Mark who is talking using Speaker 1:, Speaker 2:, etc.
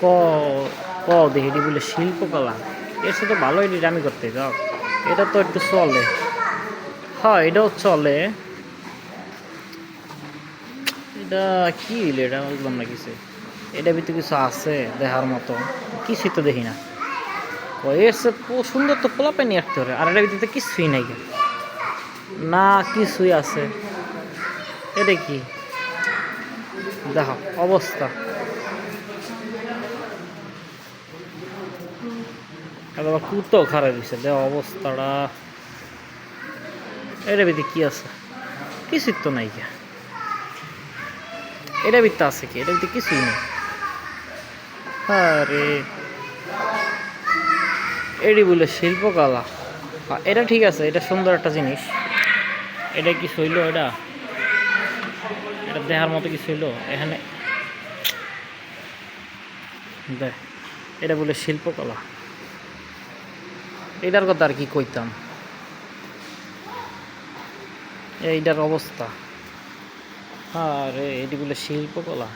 Speaker 1: ক ক দেখি এটি বলে শিল্পকলা। এর সাথে ভালো এডিট আমি করতে যাও, এটা তো একটু চলে। হ্যাঁ এটাও চলে। এটা কি হইলো, এটা বুঝলাম না কিছু। এটা ভিতরে কিছু আছে দেখার মতো, কিছুই তো দেখি না। এর সে সুন্দর তো পোলা পানি আঁকতে হবে, আর এটার ভিতরে কিছুই নাই না, কিছুই আছে। এটা কি দেখো অবস্থা, আবার কুতো খারাপ হয়েছে দেখ অবস্থাটা। এটার ভিতরে কি আছে, কিছুই তো নাই। এটার ভিতরে আছে কি, এটার ভিতরে কিছুই নেই। আরে এটি বলে শিল্পকলা। এটা ঠিক আছে, এটা সুন্দর একটা জিনিস। এটা কি হইলো, এটা এটা দেখার মতো কিছু হইলো এখানে দেখ। এটা বলে শিল্পকলা, এটার কথা আর কি কইতাম। এইটার অবস্থা, আরে এটি বলে শিল্পকলা।